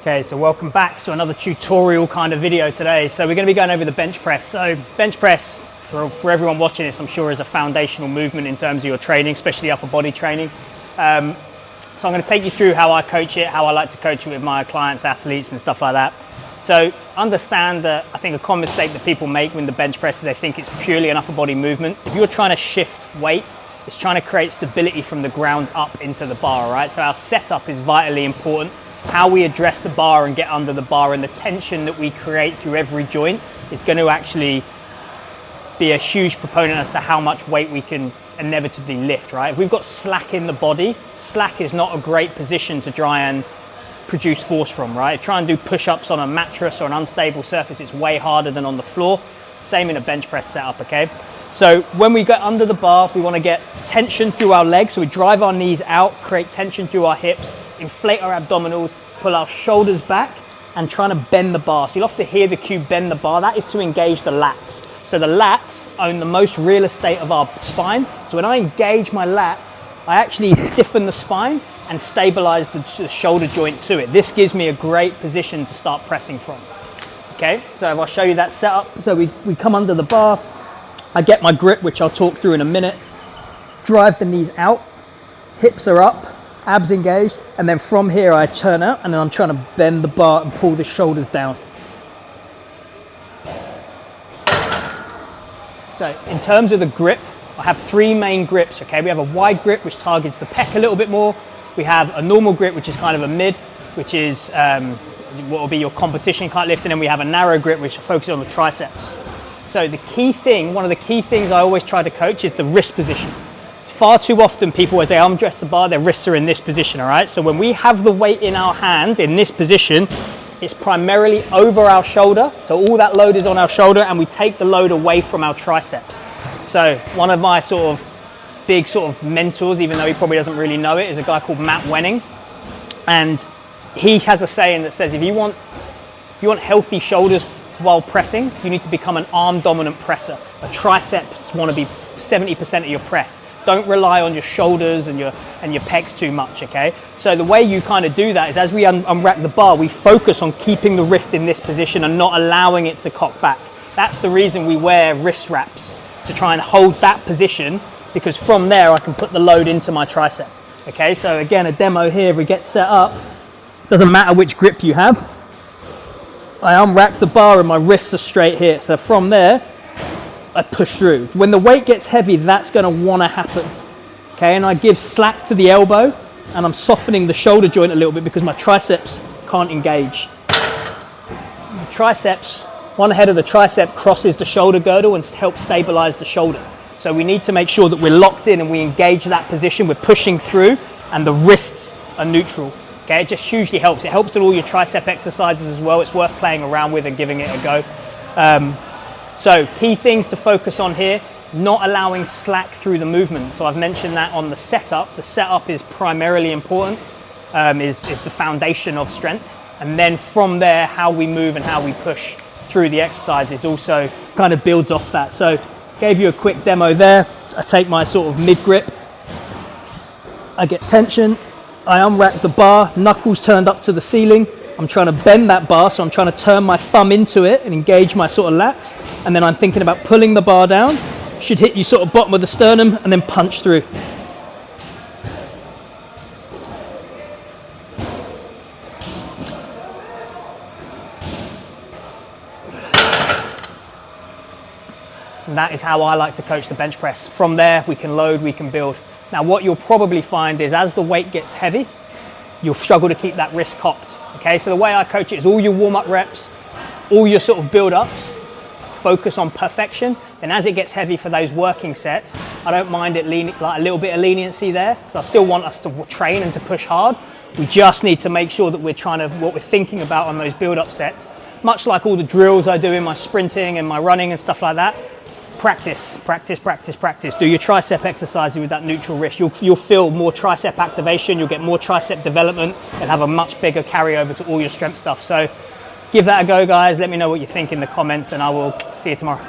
Okay, so welcome back to another tutorial kind of video today. So we're going to be going over the bench press. So bench press, for everyone watching this, I'm sure is a foundational movement in terms of your training, especially upper body training. So I'm going to take you through how I coach it, how I like to coach it with my clients, athletes and stuff like that. So understand that I think a common mistake that people make when the bench press is they think it's purely an upper body movement. If you're trying to shift weight, it's trying to create stability from the ground up into the bar, right? So our setup is vitally important. How we address the bar and get under the bar and the tension that we create through every joint is going to actually be a huge proponent as to how much weight we can inevitably lift, right? If we've got slack in the body, slack is not a great position to try and produce force from, right? Try and do push-ups on a mattress or an unstable surface, it's way harder than on the floor. Same in a bench press setup, okay? So when we get under the bar, we want to get tension through our legs. So we drive our knees out, create tension through our hips, inflate our abdominals, pull our shoulders back, and trying to bend the bar. So you'll often hear the cue bend the bar. That is to engage the lats. So the lats own the most real estate of our spine. So when I engage my lats, I actually stiffen the spine and stabilize the shoulder joint to it. This gives me a great position to start pressing from. Okay, so if I'll show you that setup. So we come under the bar, I get my grip, which I'll talk through in a minute, drive the knees out, hips are up, abs engaged, and then from here I turn out and then I'm trying to bend the bar and pull the shoulders down. So in terms of the grip, I have three main grips, okay? We have a wide grip, which targets the pec a little bit more. We have a normal grip, which is kind of a mid, which is what will be your competition kind of lift, and then we have a narrow grip, which focuses on the triceps. So the key thing, one of the key things I always try to coach is the wrist position. Far too often people, as they arm dress the bar, their wrists are in this position, all right? So when we have the weight in our hand in this position, it's primarily over our shoulder. So all that load is on our shoulder and we take the load away from our triceps. So one of my sort of big sort of mentors, even though he probably doesn't really know it, is a guy called Matt Wenning. And he has a saying that says, if you want healthy shoulders while pressing, you need to become an arm dominant presser. A triceps want to be 70% of your press. Don't rely on your shoulders and your pecs too much, okay? So the way you kind of do that is as we unwrap the bar, we focus on keeping the wrist in this position and not allowing it to cock back. That's the reason we wear wrist wraps, to try and hold that position, because from there I can put the load into my tricep, okay? So again, a demo here, if we get set up, doesn't matter which grip you have. I unwrap the bar and my wrists are straight here. So from there, I push through. When the weight gets heavy, that's going to want to happen. Okay, and I give slack to the elbow and I'm softening the shoulder joint a little bit because my triceps can't engage. The triceps, one head of the tricep crosses the shoulder girdle and helps stabilize the shoulder. So we need to make sure that we're locked in and we engage that position. We're pushing through and the wrists are neutral. Okay, it just hugely helps. It helps with all your tricep exercises as well. It's worth playing around with and giving it a go. So key things to focus on here, not allowing slack through the movement. So I've mentioned that on the setup. The setup is primarily important, is the foundation of strength. And then from there, how we move and how we push through the exercises also kind of builds off that. So gave you a quick demo there. I take my sort of mid grip. I get tension. I unwrap the bar, knuckles turned up to the ceiling. I'm trying to bend that bar, so I'm trying to turn my thumb into it and engage my sort of lats. And then I'm thinking about pulling the bar down. Should hit you sort of bottom of the sternum and then punch through. And that is how I like to coach the bench press. From there, we can load, we can build. Now, what you'll probably find is as the weight gets heavy, you'll struggle to keep that wrist cocked. Okay, so the way I coach it is all your warm-up reps, all your sort of build-ups, focus on perfection. Then as it gets heavy for those working sets, I don't mind it like a little bit of leniency there, because I still want us to train and to push hard. We just need to make sure that we're trying to, what we're thinking about on those build-up sets, much like all the drills I do in my sprinting and my running and stuff like that. Practice, practice, practice, practice. Do your tricep exercises with that neutral wrist. You'll feel more tricep activation, you'll get more tricep development and have a much bigger carryover to all your strength stuff. So give that a go, guys. Let me know what you think in the comments and I will see you tomorrow.